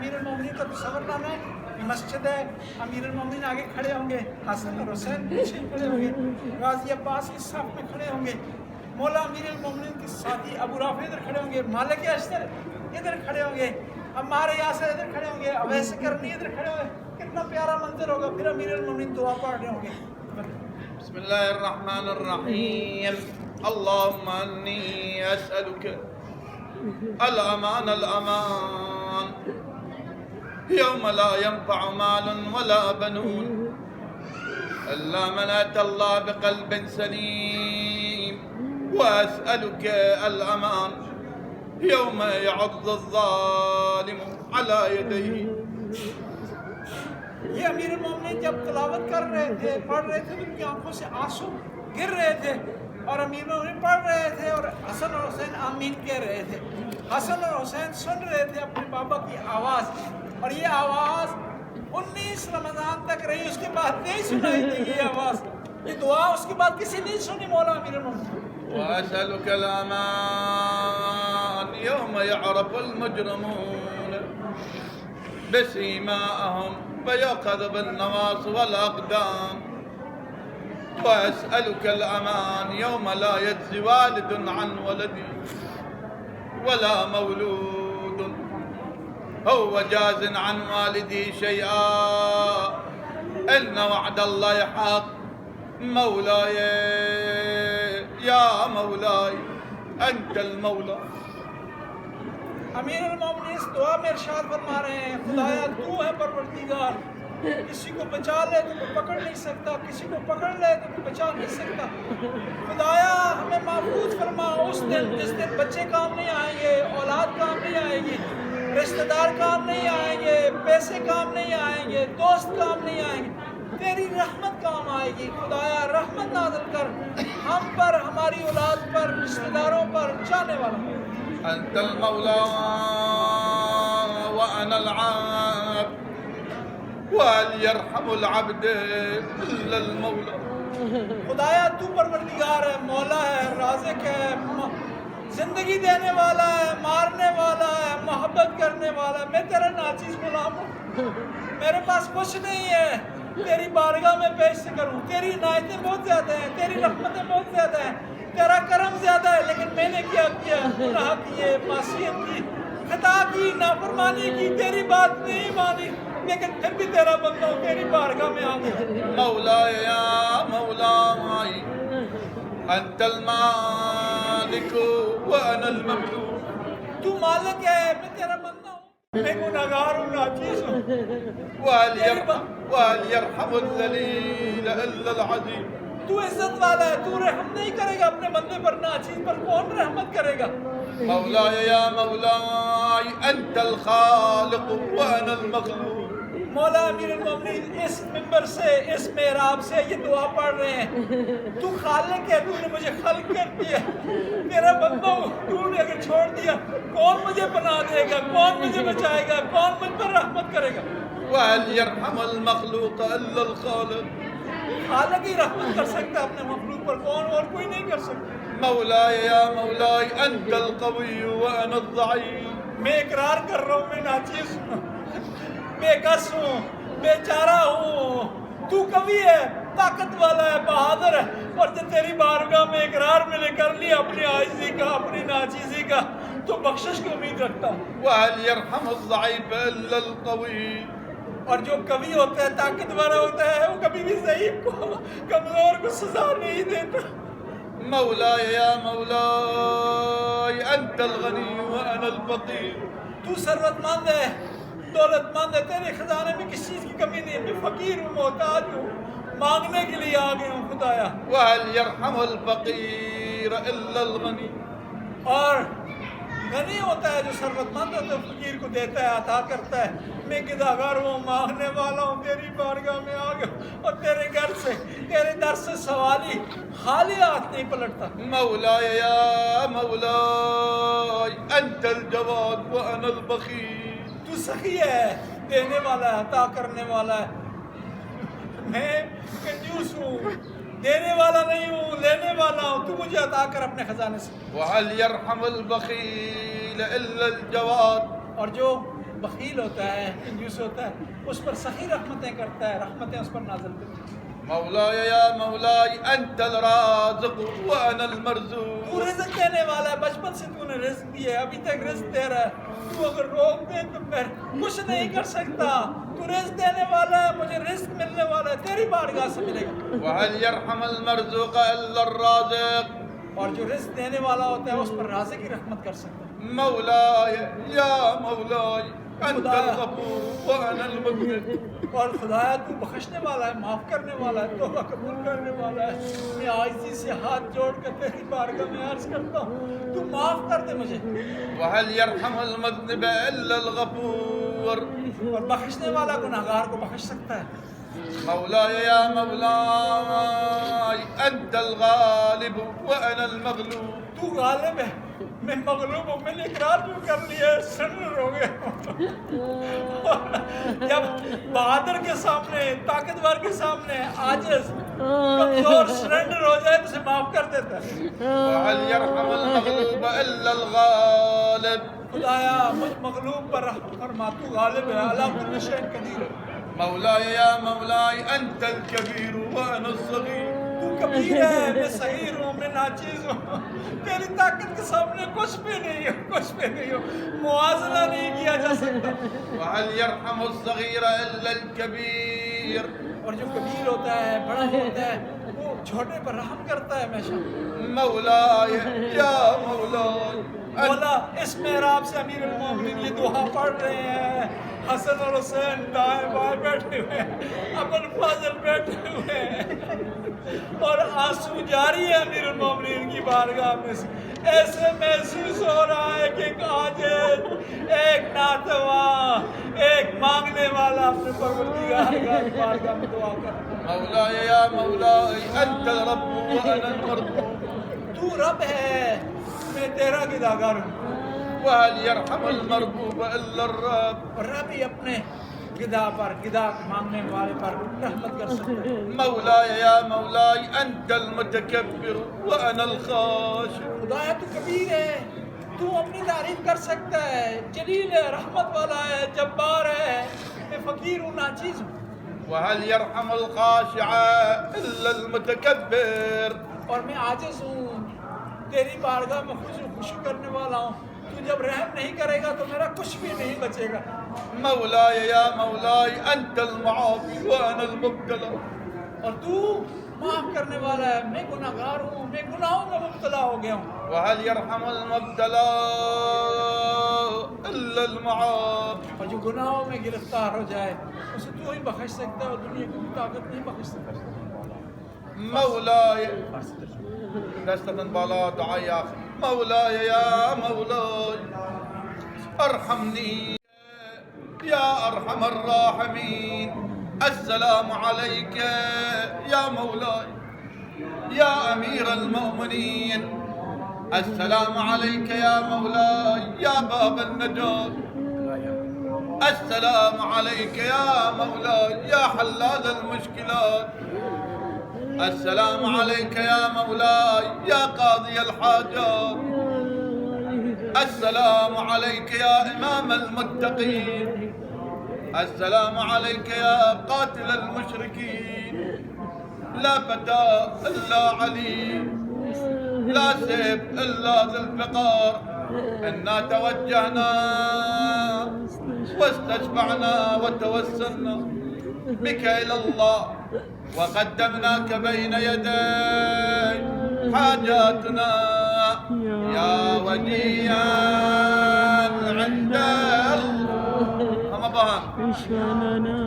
امیر المومنین کا تصور لانا ہے. یہ مسجد ہے, امیر المومنین آگے کھڑے ہوں گے, حسن اور حسین پیچھے کھڑے ہوں گے, غازی عباس اس صف میں کھڑے ہوں گے, مولا امیر المومنین کے ساتھی ابو رافع ادھر کھڑے ہوں گے, مالک اشتر ادھر کھڑے ہوں گے, عمار یاسر ادھر کھڑے ہوں گے, اویس کرنی ادھر کھڑے ہوں گے. کتنا پیارا منظر ہوگا. پھر امیر المومنین دعا پڑھ رہے ہوں گے. بسم اللہ الرحمن الرحیم. اللہم انی اسألک الامان الامان یوم لا ينفع مال ولا بنون الا من اتى الله بقلب سلیم. واسألک الامان یوم يعض الظالم على يديه. یہ امیر المومنین جب تلاوت کر رہے تھے, پڑھ رہے تھے, تو ان کی آنکھوں سے آنسو گر رہے تھے, اور امیر المومنین پڑھ رہے تھے اور حسن اور حسین آمین کہہ رہے تھے. حسن اور حسین سن رہے تھے اپنے بابا کی آواز, اور یہ آواز 19 رمضان تک رہی. اس کے بعد نہیں سنائی دی یہ آواز. یہ دعا اس کے بعد کسی نہیں سنی مولا امیر المومنین. وأسألك الأمان يوم يعرف المجرمون بسيماءهم فيؤخذ بالنواصي والأقدام. وأسألك الأمان يوم لا يجزي والد عن ولده ولا مولود هو جاز عن والده شيئا إن وعد الله حق. مولاي یا مولاي انت المولا. امیر المومنین اس دعا میں ارشاد فرما رہے ہیں, خدایا تو ہے پروردگار, کسی کو بچا لے تو کوئی پکڑ نہیں سکتا, کسی کو پکڑ لے تو کوئی بچا نہیں سکتا. خدایا ہمیں محفوظ فرما اس دن جس دن بچے کام نہیں آئیں گے, اولاد کام نہیں آئے گی, رشتہ دار کام نہیں آئیں گے, پیسے کام نہیں آئیں گے, دوست کام نہیں آئیں گے, تیری رحمت کام آئے گی. خدایا رحمت نازل کر ہم پر, ہماری اولاد پر, رشتہ داروں پر, چاہنے والا. انت المولا وانا العبد وهل يرحم العبد الا المولا. خدایا تو پروردگار ہے, مولا ہے, رازق ہے, زندگی دینے والا ہے, مارنے والا ہے, محبت کرنے والا ہے. میں تیرا ناچیز غلام ہوں, میرے پاس کچھ نہیں ہے, تیری بارگاہ میں پیش کروں. تیری عنایتیں بہت زیادہ ہیں, تیری رحمتیں بہت زیادہ ہیں, تیرا کرم زیادہ ہے, لیکن میں نے کیا کیا؟ گناہ کیے, معصیت کی, خطا کی, نافرمانی کی, تیری بات نہیں مانی, لیکن پھر بھی تیرا بندہ ہوں, تیری بارگاہ میں آ گیا. مولاي يا مولاي انت المالك وانا المملوك. تو مالک ہے, میں تیرا بندہ ہوں, میں گناہگار ہوں, ناچیز ہوں. وهل يرحم الذليل الا العزيز. تو عزت والا ہے, تو رحم نہیں کرے گا اپنے بندے پر, ناچیز پر کون رحمت کرے گا؟ مولاي يا مولاي انت الخالق وانا المخلوق. مولا امیر المومنین اس منبر سے, اس محراب سے یہ دعا پڑھ رہے ہیں, تو خالق ہے, تو نے مجھے خلق کر دیا, میرا بندہ ہوں, تو نے اگر چھوڑ دیا کون مجھے بنا دے گا, کون مجھے بچائے گا, کون مجھ پر رحمت کرے گا؟ وهل يرحم المخلوق الا الخالق. خالق ہی رحمت کر سکتا اپنے مخلوق پر, کون اور کوئی نہیں کر سکتا. مولاي يا مولاي انت القوي وانا الضعيف. میں اقرار کر رہا ہوں, میں ناچیز ہوں, بے کس ہوں, بیچارہ ہوں, تو قوی ہے, طاقت والا ہے, بہادر ہے, اور جب تیری بارگاہ میں اقرار میں نے کر لیا اپنی عاجزی کا, اپنی ناچیزی کا, تو بخشش کی امید رکھتا ہوں. وهل يرحم الضعيف الا القوي. اور جو قوی ہوتا ہے, طاقتور ہوتا ہے, وہ کبھی بھی ضعیف کو, کمزور کو سزا نہیں دیتا. مولاي يا مولاي انت الغني وانا الفقير. تو ثروت مند ہے, دولت مند ہے, تیرے خزانے میں کسی چیز کی کمی نہیں ہے. میں فقیر ہوں, محتاج ہوں, مانگنے کے لیے آ گیا ہوں. خدایا وهل يرحم الفقير الا الغني. اور غنی ہوتا ہے جو ثروت مند ہوتا ہے, فقیر کو دیتا ہے, عطا کرتا ہے. میں گداگر ہوں, مانگنے والا ہوں, تیری بارگاہ میں آ گیا, اور تیرے گھر سے, تیرے در سے سوالی خالی ہاتھ نہیں پلٹتا. مولاي يا مولاي انت الجواد وانا البخيل. تو سخی ہے, دینے والا ہے, عطا کرنے والا ہے. میں کنجوس ہوں, دینے والا نہیں ہوں, لینے والا ہوں. تو مجھے عطا کر اپنے خزانے سے. وهل يرحم البخيل الا الجواد. اور جو بخیل ہوتا ہے کنجوس ہوتا ہے اس پر سخی رحمتیں کرتا ہے رحمتیں اس پر نازل کرتا ہے مولاي يا مولاي أنت الرازق وأنا المرزوق تو رزق دینے والا ہے بچپن سے تو نے رزق دیا ہے ابھی تک رزق دے رہا ہے تو اگر روک دے تو میں کچھ نہیں کر سکتا تو رزق دینے والا ہے مجھے رزق ملنے والا ہے تیری بارگاہ سے ملے گا وهل يرحم المرزوق إلا الرازق اور جو رزق دینے والا ہوتا ہے اس پر رازق ہی رحمت کر سکتا ہے مولاي يا مولاي أنت الغفور وأنا المذنب اور خدایا تو بخشنے والا ہے معاف کرنے والا ہے توبہ قبول کرنے والا ہے میں عاجزی سے ہاتھ جوڑ کر تیری بارگاہ میں عرض کرتا ہوں تو معاف کر دے مجھے وهل يرحم المذنب إلا الغفور اور بخشنے والا گناہگار کو بخش سکتا ہے مولاي يا مولاي أنت الغالب وأنا المغلوب تو غالب ہے میں مغلوب ہوں میں نے اقرار جو کر لیا ہے سرنڈر ہو گیا جب بہادر کے سامنے طاقتور کے سامنے عاجز کمزور سرنڈر ہو جائے تو اسے معاف کر دیتا ہے وهل يرحم المغلوب إلا الغالب خدایا مجھ مغلوب پر رحم فرما تو غالب ہے علی کل شیء قدیر مولاي يا مولاي أنت الكبير وأنا الصغير تو کبیر ہے میں صغیر ہوں میں ناچیز ہوں تیری طاقت کے سامنے کچھ بھی نہیں ہو کچھ بھی نہیں ہو موازنہ نہیں کیا جا سکتا وهل يرحم الصغير إلا الكبير اور جو کبیر ہوتا ہے بڑا ہوتا ہے وہ چھوٹے پر رحم کرتا ہے ہمیشہ مولاي يا مولاي مولا اس محراب سے امیر المومنین یہ دعا پڑھ رہے ہیں حسن اور حسین دائیں بائیں بیٹھے ہوئے ہیں ابن فاضل بیٹھے ہوئے ہیں اور آنسو جاری ہے امیر المومنین کی بارگاہ میں سے ایسے محسوس ہو رہا ہے کہ ایک عاجز ایک ناتواں ایک مانگنے والا اپنے پروردگار کی بارگاہ میں دعا کر مولاي يا مولاي أنت الرب وأنا المربوب تو رب ہے میں تیرا گداگر ہوں وهل يرحم المربوب إلا الرب اور رب ہی اپنے گدا پر گدا مانگنے والے پر رحمت کر سکتے ہیں مولاي يا مولاي أنت المتكبر وأنا الخاشع خدایا تو کبیر ہے تو اپنی تعریف کر سکتا ہے جلیل ہے رحمت والا ہے جبار ہے میں فقیر ہوں ناچیز ہوں وهل يرحم الخاشع إلا المتكبر اور میں عاجز ہوں تیری بارگاہ میں خوشی کرنے والا ہوں تو جب رحم نہیں کرے گا تو میرا کچھ بھی نہیں بچے گا مولاي يا مولاي أنت المعافي وأنا المبتلى اور تو معاف کرنے والا ہے میں گناہگار ہوں میں گناہوں میں مبتلا ہو گیا ہوں وهل يرحم المبتلى إلا المعافي اور جو گناہوں میں گرفتار ہو جائے اسے تو ہی بخش سکتا ہے اور دنیا کی کوئی طاقت نہیں بخش سکتا مولاي دستة بالا دعاء يا أخي مولاي يا مولاي ارحمني يا أرحم الراحمين السلام عليك يا مولاي يا أمير المؤمنين السلام عليك يا مولاي يا باب النجاة السلام عليك يا مولاي يا حلال المشكلات السلام عليك يا مولاي يا قاضي الحاجات السلام عليك يا إمام المتقين السلام عليك يا قاتل المشركين لا فتى إلا علي لا سيف إلا ذي الفقار إنا توجهنا واستشفعنا وتوسلنا بك إلى الله وقدمناك بين يدي حاجاتنا يا وديا عند الله أما بهم اشفع لنا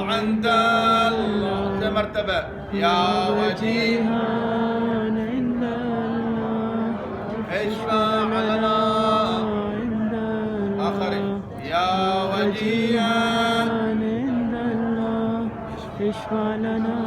عند الله مرتبة يا وجيها اشفع لنا آخر يا وجيها اشفع لنا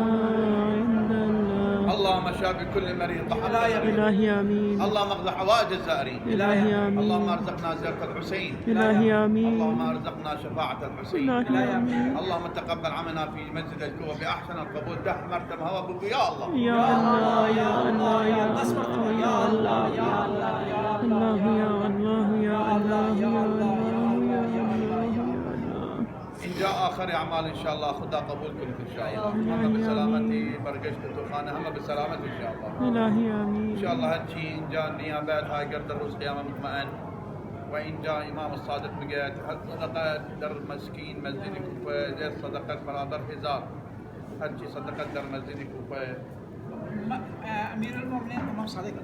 عند الله اللهم شاء بكل مريض إلهي آمين اللهم اقض حوائج الزائرين إلهي آمين اللهم ارزقنا زيارة الحسين إلهي آمين اللهم ارزقنا شفاعة الحسين إلهي آمين اللهم تقبل عملنا في مسجد الكوفة بأحسن القبول تحت مرتبة هوابك يا الله يا الله يا الله يا الله يا الله يا الله يا الله يا الله يا الله إن جاء آخر أعمال إن شاء الله خدا قبول كنت إن شاء الله هم بسلامتي برگشت تو خانه هم بسلامت إن شاء الله إلهي آمين إن شاء الله هالشي إن جاء نيابات هاي قرد الروس قيامة مطمئن وإن جاء إمام الصادق بقيت صدقة در مسكين مسجد كوفة غير صدقة برادر هزار هالشي صدقة در مسجد كوفة امیر المومنین امام صادق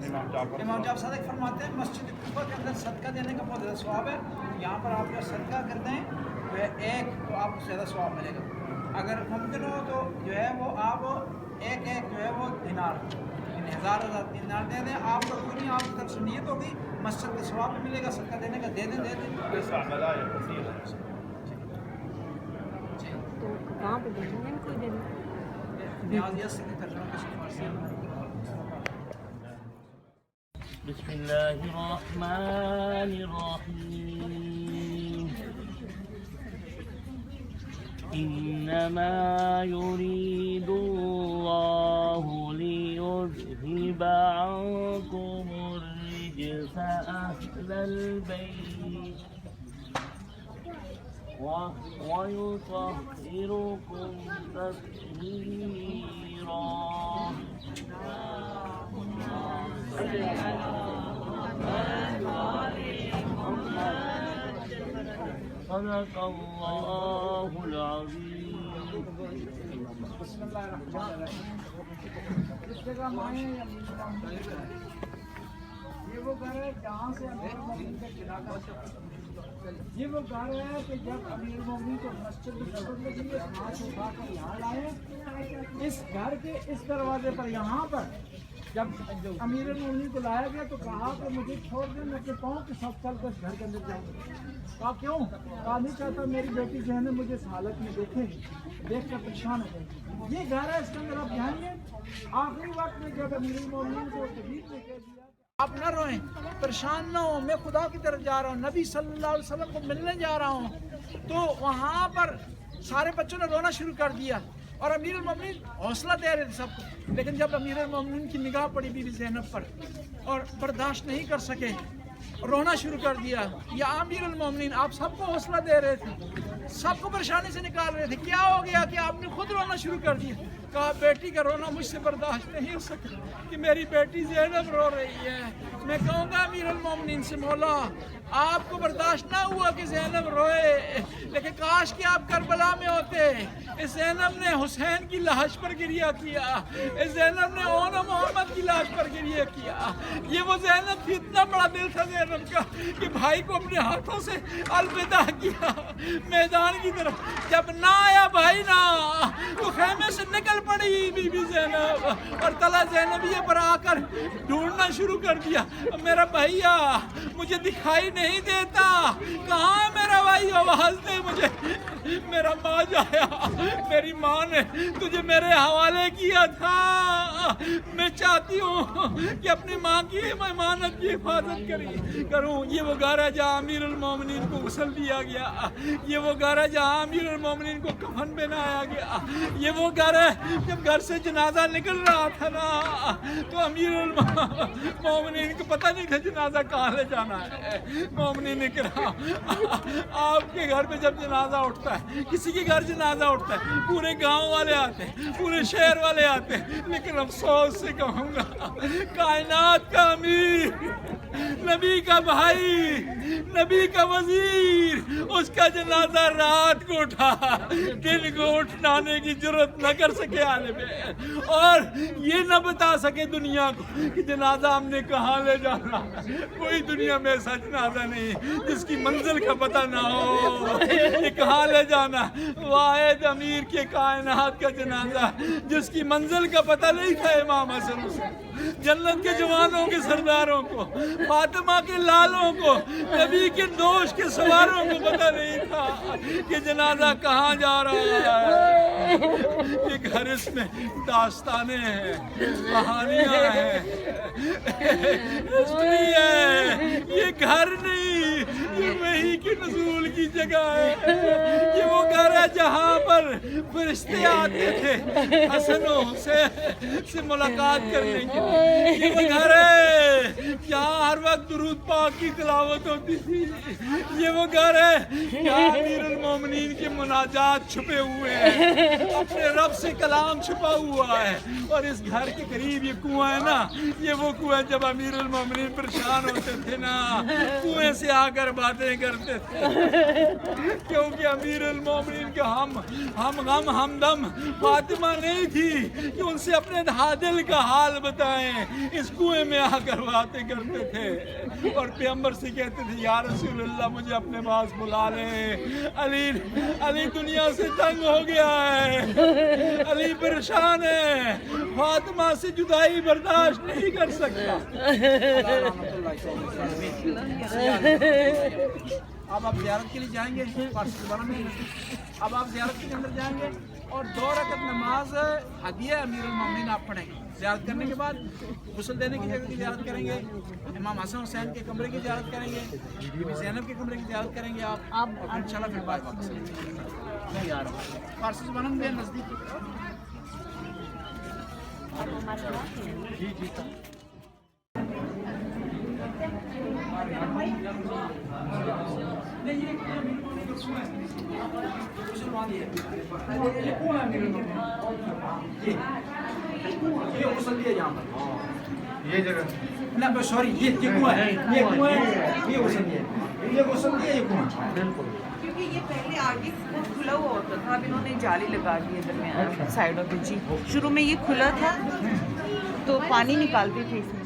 امام جعفر صادق فرماتے ہیں مسجد کوفہ کے اندر صدقہ دینے کا بہت زیادہ ثواب ہے. یہاں پر آپ جو صدقہ کرتے ہیں وہ ایک تو آپ کو زیادہ ثواب ملے گا. اگر ممکن ہو تو جو ہے وہ آپ ایک جو ہے وہ دینار یعنی 1000 دینار دے دیں. آپ کو پوری آپ کی طرف سے نیت ہوگی مسجد کا ثواب بھی ملے گا صدقہ دینے کا. دے دیں تو کہاں پہ دیکھیں گے کوئی دن نیازیت سے ترجمہ کی سفارش. بسم الله الرحمن الرحيم إنما يريد الله ليذهب عنكم الرجس أهل البيت ويطهركم تطهيرا. صدق الله العظيم. بسم اللہ الرحمن الرحیم. اس جگہ مائیں یہ وہ گھر ہے جہاں سے امیر المومنین کا چلا کر یہ وہ گھر ہے کہ جب امیر المومنین کو مسجد میں ضرورت لگی ہے ہاتھ اٹھا کر یہاں لائے. اس گھر کے اس دروازے پر یہاں پر جب امیر المومنین کو لایا گیا تو کہا کہ مجھے چھوڑ دیں میں اپنے پاؤں کے ساتھ چل کر گھر کے اندر جاؤں. کہا کیوں؟ کہا نہیں چاہتا میری بیٹی جو ہے نا مجھے اس حالت میں دیکھ کر پریشان ہو گئی. یہ گھر ہے اس کے اندر آپ جائیں گے. آخری وقت میں جب امیر المومنین کو تحریر نے کہہ دیا آپ نہ روئیں پریشان نہ ہوں میں خدا کی طرف جا رہا ہوں نبی صلی اللہ علیہ وسلم کو ملنے جا رہا ہوں. تو وہاں پر سارے بچوں نے رونا شروع کر دیا اور امیر المومنین حوصلہ دے رہے تھے سب کو. لیکن جب امیر المومنین کی نگاہ پڑی بی بی زینب پر اور برداشت نہیں کر سکے رونا شروع کر دیا. یا امیر المومنین آپ سب کو حوصلہ دے رہے تھے سب کو پریشانی سے نکال رہے تھے. کیا ہو گیا کہ آپ نے خود رونا شروع کر دیا؟ کہا بیٹی کا رونا مجھ سے برداشت نہیں ہو سکا کہ میری بیٹی زینب رو رہی ہے. میں کہوں گا امیر المومنین سے مولا آپ کو برداشت نہ ہوا کہ زینب روئے لیکن کاش کہ آپ کربلا میں ہوتے. اس زینب نے حسین کی لاش پر گریہ کیا. اس زینب نے اون محمد کی لاش پر گریہ کیا. یہ وہ زینب تھی اتنا بڑا دل تھا زینب کا کہ بھائی کو اپنے ہاتھوں سے الوداع کیا میدان کی طرف. جب نہ آیا بھائی نہ تو خیمے سے نکل پڑی بی بی زینب اور تلا زینبیہ پر آ کر ڈھونڈنا شروع کر دیا. میرا بھائیا مجھے دکھائی نہیں دیتا کہاں ہے میرا بھائی آواز دے مجھے. میرا ماں جایا میری ماں نے تجھے میرے حوالے کیا تھا. میں چاہتی ہوں کہ اپنی ماں کی امانت کی حفاظت کروں. یہ وہ گھر ہے جہاں امیر المومنین کو غسل دیا گیا. یہ وہ گھر ہے جہاں امیر المومنین کو کفن پہنایا گیا. یہ وہ گھر ہے جب گھر سے جنازہ نکل رہا تھا نا تو امیر المومنین کو پتہ نہیں تھا جنازہ کہاں لے جانا ہے. مومنین نے کہا آپ کے گھر پہ جب جنازہ اٹھتا ہے کسی کے گھر جنازہ اٹھتا ہے پورے گاؤں والے آتے ہیں پورے شہر والے آتے ہیں. لیکن افسوس سے کہوں گا کائنات کا امیر نبی کا بھائی نبی کا وزیر اس کا جنازہ رات کو اٹھا دن کو اٹھانے کی جرت نہ کر سکے عالم اور یہ نہ بتا سکے دنیا کو کہ جنازہ ہم نے کہاں لے جانا. کوئی دنیا میں ایسا جنازہ نہیں جس کی منزل کا پتہ نہ ہو کہ کہاں لے جانا. واحد امیر کے کائنات کا جنازہ جس کی منزل کا پتہ نہیں تھا امام حسن حسین جنت کے جوانوں کے سرداروں کو فاطمہ کے لالوں کو نبی کے دوش کے سواروں کو پتہ نہیں تھا کہ جنازہ کہاں جا رہا ہے. یہ گھر اس میں داستانیں ہیں، کہانیاں ہیں، ہسٹری ہے، یہ گھر نہیں، یہ وحی کے نزول کی جگہ ہے، یہ وہ گھر ہے جہاں پر فرشتے آتے تھے حسن و حسین سے ملاقات کرنے کے لیے، یہ وہ گھر ہے جہاں ہر وقت درود پاک کی تلاوت ہوتی تھی، یہ وہ گھر ہے جہاں امیر المومنین کے مناجات چھپے ہوئے ہیں، اپنے رب سے کلام چھپا ہوا ہے، اور اس گھر کے قریب یہ کنواں ہے نا، یہ وہ کنواں جب امیر المومنین پریشان ہوتے تھے نا، کنویں سے آ کر باتیں کرتے تھے، کیونکہ امیر المومنین کا ہم غم ہمدم فاطمہ نہیں تھی کہ ان سے اپنے دل کا حال بتائیں، اس کنویں میں آ کر باتیں کرتے تھے، اور پیغمبر سے کہتے تھے یا رسول اللہ مجھے اپنے پاس بلا لیں، علی دنیا سے تنگ ہو گیا ہے، علی پریشان ہے، فاطمہ سے جدائی برداشت نہیں کر سکتا۔ اب آپ زیارت کے لیے جائیں گے فارسی زبان میں، اب آپ زیارت کے اندر جائیں گے اور 2 رکعت نماز ہدیہ امیر المومنین آپ پڑھیں گے، زیارت کرنے کے بعد غسل دینے کی جگہ کی زیارت کریں گے، امام حسن حسین کے کمرے کی زیارت کریں گے، بی بی زینب کے کمرے کی زیارت کریں گے آپ انشاءاللہ پھر بعد واپس میں آ رہا ہوں فارسی زبان میں نزدیک جی یہ جگہ نہ سوری یہ کنواں ہے، یہ کنواں ہے، یہ غسل دیا، یہ غسل دیا، یہ کنواں بالکل، کیونکہ یہ پہلے آگے کھلا ہوا ہوتا تھا، اب انہوں نے جالی لگا دی ہے درمیان سائڈوں پہ، جی شروع میں یہ کھلا تھا تو پانی نکالتے تھے اس میں۔